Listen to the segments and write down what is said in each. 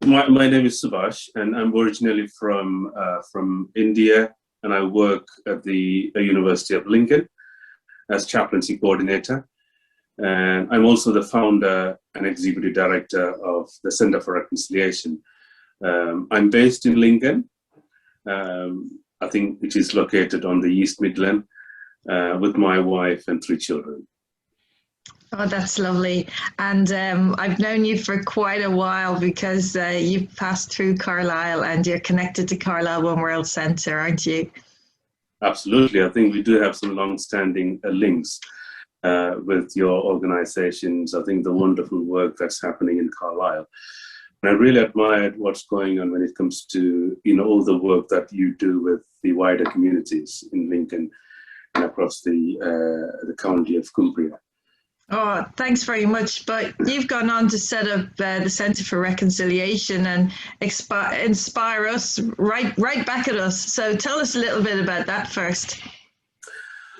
My name is Subash, and I'm originally from India, and I work at the University of Lincoln as chaplaincy coordinator. And I'm also the founder and executive director of the Center for Reconciliation. I'm based in Lincoln. I think it is located on the East Midland with my wife and 3 children. Oh, that's lovely. And I've known you for quite a while because you've passed through Carlisle and you're connected to Carlisle One World Centre, aren't you? Absolutely. I think we do have some long-standing links with your organizations. I think the wonderful work that's happening in Carlisle. And I really admired what's going on when it comes to, all the work that you do with the wider communities in Lincoln and across the county of Cumbria. Oh, thanks very much. But you've gone on to set up the Centre for Reconciliation and inspire us right back at us. So tell us a little bit about that first.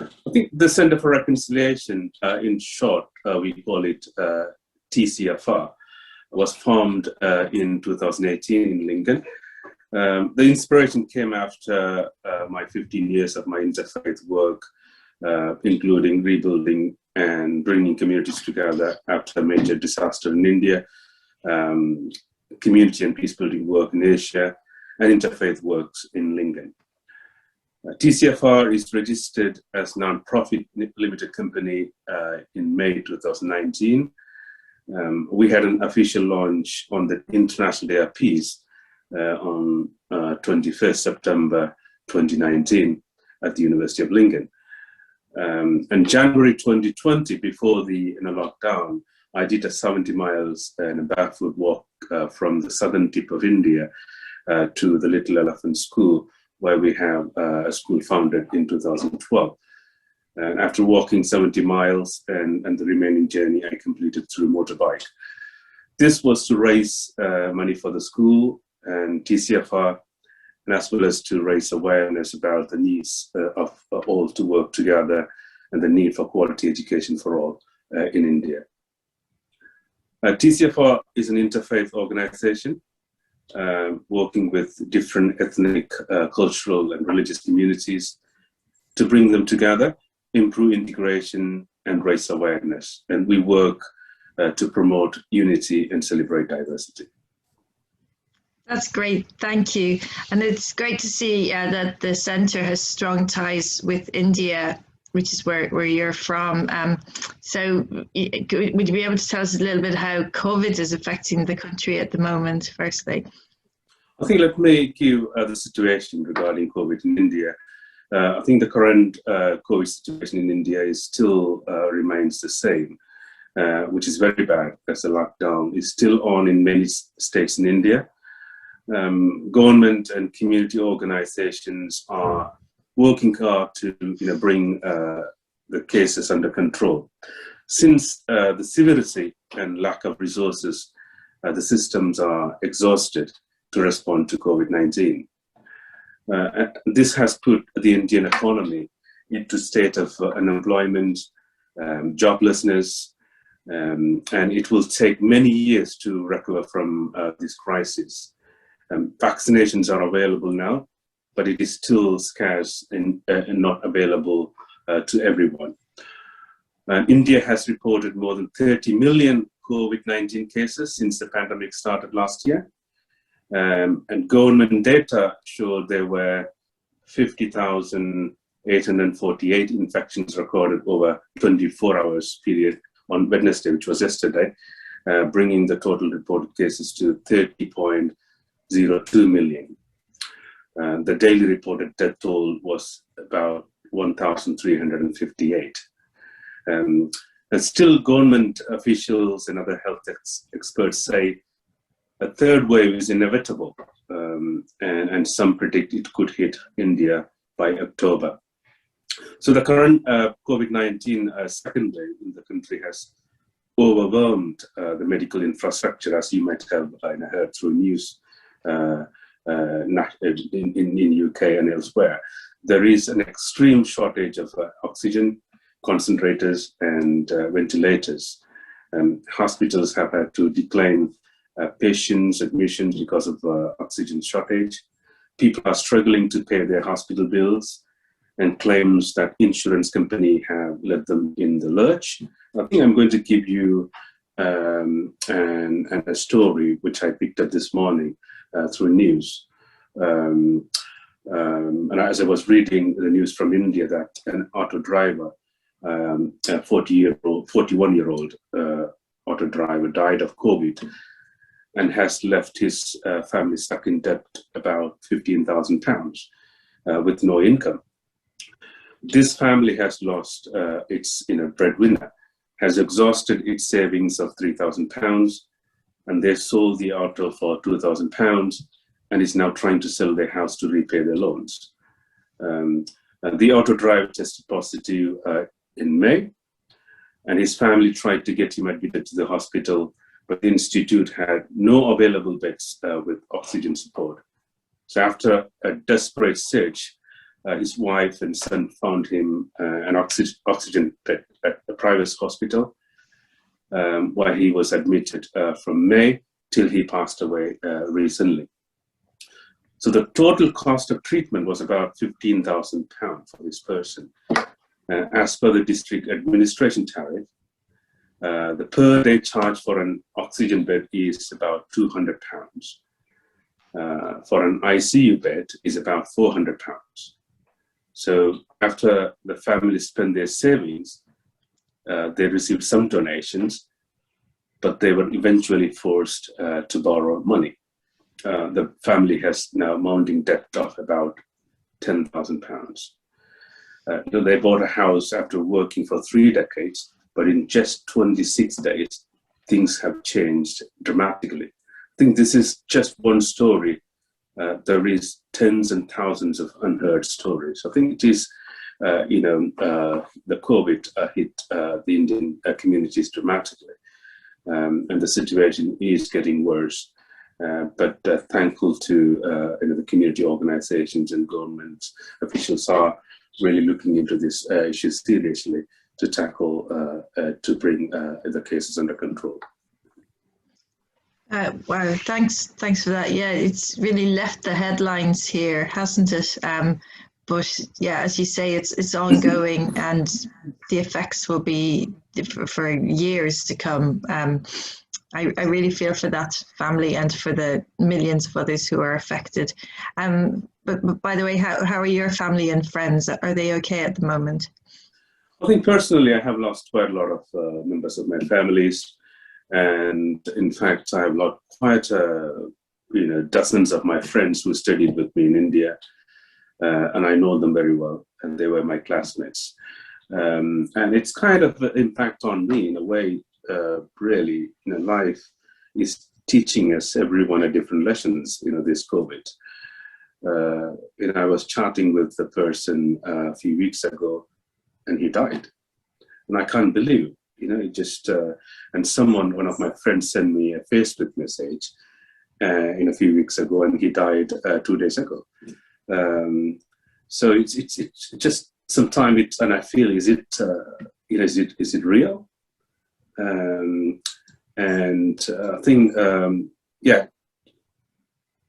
I think the Centre for Reconciliation, in short, we call it TCFR, was formed in 2018 in Lincoln. The inspiration came after my 15 years of my interfaith work, including rebuilding and bringing communities together after a major disaster in India, community and peace-building work in Asia, and interfaith works in Lincoln. TCFR is registered as a non-profit limited company in May 2019. We had an official launch on the International Day of Peace on 21st September 2019 at the University of Lincoln. And January 2020, before the lockdown, I did a 70 miles and a barefoot walk from the southern tip of India to the Little Elephant School, where we have a school founded in 2012. And after walking 70 miles and the remaining journey, I completed through motorbike. This was to raise money for the school and TCFR, and as well as to raise awareness about the needs of all to work together and the need for quality education for all in India. TCFR is an interfaith organization working with different ethnic, cultural, and religious communities to bring them together, improve integration, and raise awareness. And we work to promote unity and celebrate diversity. That's great, thank you. And it's great to see that the centre has strong ties with India, which is where you're from. So would you be able to tell us a little bit how COVID is affecting the country at the moment, firstly? I think let me give the situation regarding COVID in India. I think the current COVID situation in India is still remains the same, which is very bad, as the lockdown is still on in many states in India. Government and community organizations are working hard to bring the cases under control. Since the severity and lack of resources, the systems are exhausted to respond to COVID-19. This has put the Indian economy into a state of unemployment, joblessness, and it will take many years to recover from this crisis. Vaccinations are available now, but it is still scarce and not available to everyone. India has reported more than 30 million COVID-19 cases since the pandemic started last year. And government data showed there were 50,848 infections recorded over 24 hours period on Wednesday, which was yesterday, bringing the total reported cases to 30.02 million. The daily reported death toll was about 1,358. And still, government officials and other health experts say a third wave is inevitable, and some predict it could hit India by October. So the current COVID-19 second wave in the country has overwhelmed the medical infrastructure, as you might have heard through news in UK and elsewhere. There is an extreme shortage of oxygen, concentrators, and ventilators. Hospitals have had to decline patients' admissions because of oxygen shortage. People are struggling to pay their hospital bills, and claims that insurance company have led them in the lurch. I think I'm going to give you a story which I picked up this morning through news. And as I was reading the news from India, that an auto driver, a 41-year-old auto driver, died of COVID and has left his family stuck in debt about £15,000 with no income. This family has lost its breadwinner, has exhausted its savings of £3,000, and they sold the auto for £2,000 and is now trying to sell their house to repay their loans. The auto driver tested positive in May, and his family tried to get him admitted to the hospital, but the institute had no available beds with oxygen support. So after a desperate search, his wife and son found him an oxygen bed at a private hospital, where he was admitted from May till he passed away recently. So the total cost of treatment was about £15,000 for this person. As per the district administration tariff, the per day charge for an oxygen bed is about £200. For an ICU bed is about £400. So after the family spent their savings, they received some donations, but they were eventually forced to borrow money. The family has now mounting debt of about £10,000. They bought a house after working for 3 decades, but in just 26 days, things have changed dramatically. I think this is just one story. There is tens and thousands of unheard stories. I think it is, the COVID hit the Indian communities dramatically, and the situation is getting worse. But thankful to the community organizations and government officials are really looking into this issue seriously to tackle, to bring the cases under control. Wow, thanks for that. Yeah, it's really left the headlines here, hasn't it? But yeah, as you say, it's ongoing, and the effects will be for years to come. I really feel for that family and for the millions of others who are affected. But by the way, how are your family and friends? Are they okay at the moment? I think personally, I have lost quite a lot of members of my families. And in fact, I have lost quite dozens of my friends who studied with me in India, and I know them very well, and they were my classmates. And it's kind of an impact on me in a way. Really, life is teaching us everyone a different lessons. This COVID. I was chatting with the person a few weeks ago, and he died, and I can't believe. It just and one of my friends sent me a Facebook message a few weeks ago, and he died 2 days ago. So it's just sometimes and I feel, is it real? And I think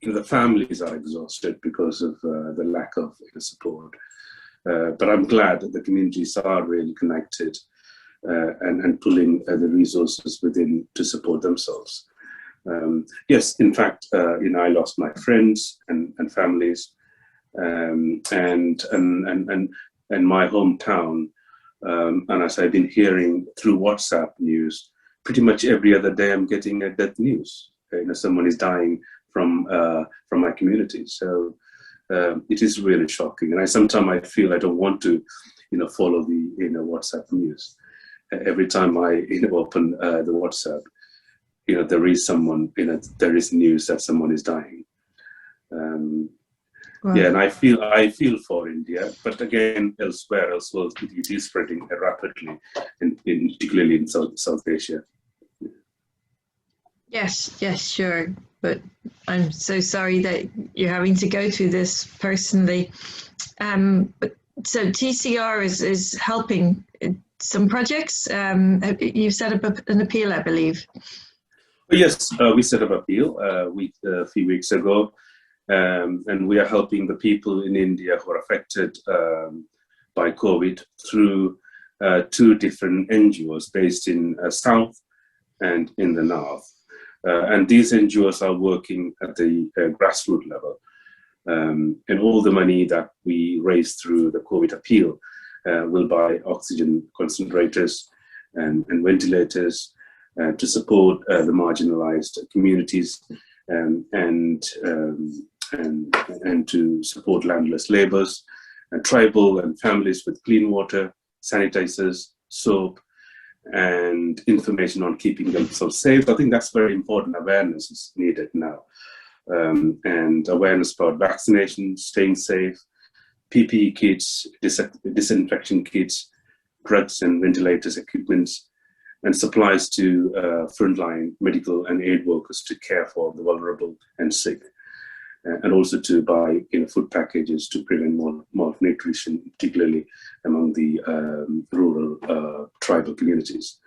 the families are exhausted because of the lack of support. But I'm glad that the communities are really connected. And pulling the resources within to support themselves. Yes, in fact, I lost my friends and families, and my hometown. And as I've been hearing through WhatsApp news, pretty much every other day I'm getting a death news. Someone is dying from my community. So it is really shocking. And sometimes I feel I don't want to, follow the WhatsApp news. Every time I open the WhatsApp, there is someone, there is news that someone is dying. Wow. Yeah, and I feel for India, but again, elsewhere as well, it is spreading rapidly, particularly in South Asia. Yes, sure. But I'm so sorry that you're having to go through this personally. But so TCR is helping some projects. You've set up an appeal, I believe. But yes, we set up Appeal a few weeks ago, and we are helping the people in India who are affected by COVID through two different NGOs based in South and in the North. And these NGOs are working at the grassroots level. And all the money that we raise through the COVID Appeal will buy oxygen concentrators and ventilators to support the marginalized communities and to support landless laborers, tribal and families with clean water, sanitizers, soap, and information on keeping themselves safe. I think that's very important. Awareness is needed now. And awareness about vaccination, staying safe, PPE kits, disinfection kits, drugs and ventilators, equipments, and supplies to frontline medical and aid workers to care for the vulnerable and sick, and also to buy food packages to prevent malnutrition, particularly among the rural tribal communities.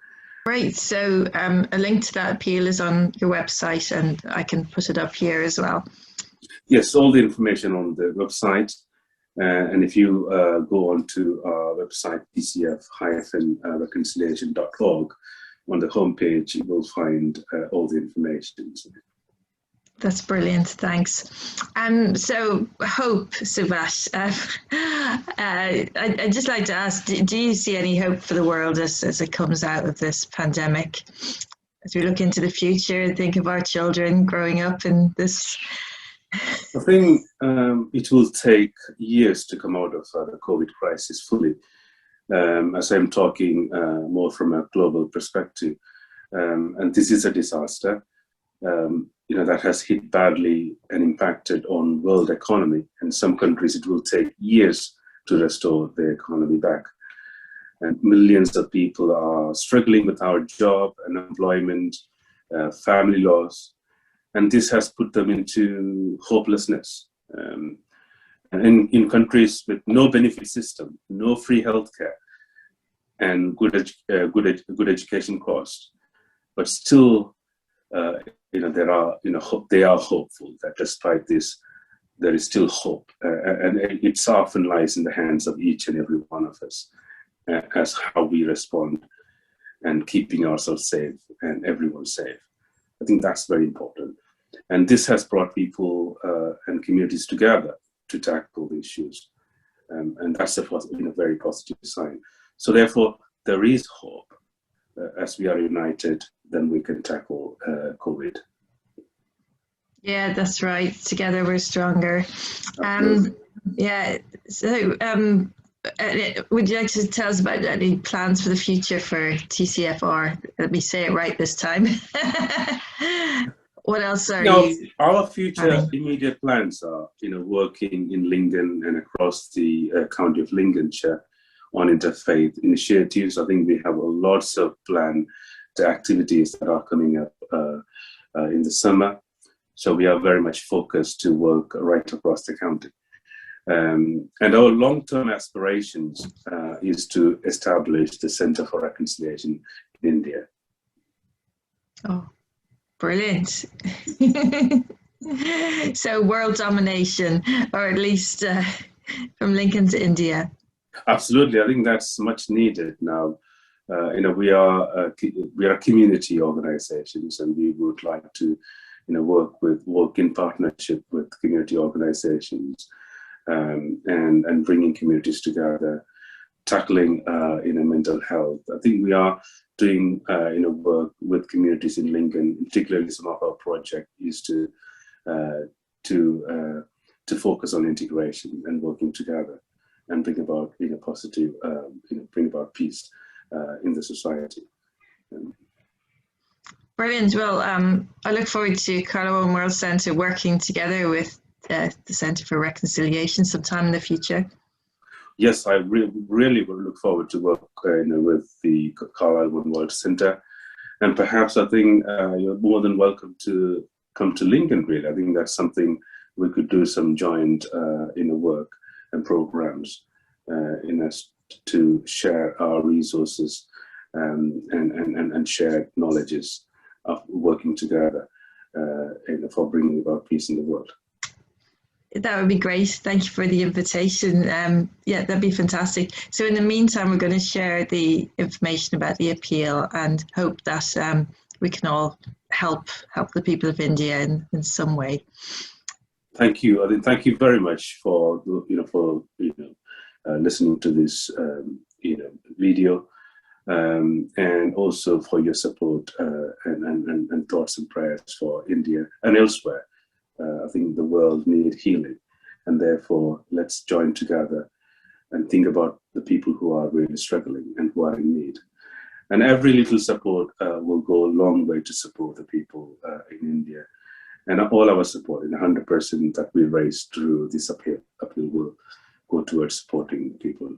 Great. So a link to that appeal is on your website, and I can put it up here as well. Yes, all the information on the website. And if you go onto our website, tcf-reconciliation.org, on the homepage, you will find all the information. That's brilliant. Thanks. So hope, Subash. I'd just like to ask, do you see any hope for the world as it comes out of this pandemic? As we look into the future, think of our children growing up in this. I think it will take years to come out of the COVID crisis fully. As I'm talking more from a global perspective, and this is a disaster. That has hit badly and impacted on world economy. In some countries, it will take years to restore the economy back. And millions of people are struggling without job, unemployment, family loss, and this has put them into hopelessness. And in countries with no benefit system, no free healthcare, and good education costs, but still. They are hopeful that despite this, there is still hope, and it often lies in the hands of each and every one of us as how we respond and keeping ourselves safe and everyone safe. I think that's very important, and this has brought people and communities together to tackle the issues, and that's a very positive sign. So therefore, there is hope. As we are united, then we can tackle COVID. Yeah, that's right. Together we're stronger. Yeah. So, would you like to tell us about any plans for the future for TCFR? Let me say it right this time. What else are you? Our future immediate plans are, working in Lincoln and across the county of Lincolnshire on interfaith initiatives. I think we have lots of planned activities that are coming up in the summer. So we are very much focused to work right across the county. And our long-term aspirations is to establish the Center for Reconciliation in India. Oh, brilliant. So world domination, or at least from Lincoln to India. Absolutely, I think that's much needed now. We are community organizations, and we would like to, work in partnership with community organizations, and bringing communities together, tackling, mental health. I think we are doing, work with communities in Lincoln. Particularly, some of our project is to focus on integration and working together, and bring about positive, bring about peace in the society. Brilliant. Well, I look forward to Carlo and World Centre working together with the Centre for Reconciliation sometime in the future. Yes, I really would look forward to work with the Carlisle One World Centre, and perhaps I think you're more than welcome to come to Lincoln. Really, I think that's something we could do some joint work and programs in us to share our resources and share knowledges of working together for bringing about peace in the world. That would be great. Thank you for the invitation. Yeah, that'd be fantastic. So in the meantime, we're going to share the information about the appeal and hope that we can all help the people of India in some way. Thank you. Thank you very much for listening to this video, and also for your support and thoughts and prayers for India and elsewhere. I think the world needs healing, and therefore let's join together and think about the people who are really struggling and who are in need. And every little support will go a long way to support the people in India. And all our support, and 100% that we raise through this appeal will go towards supporting people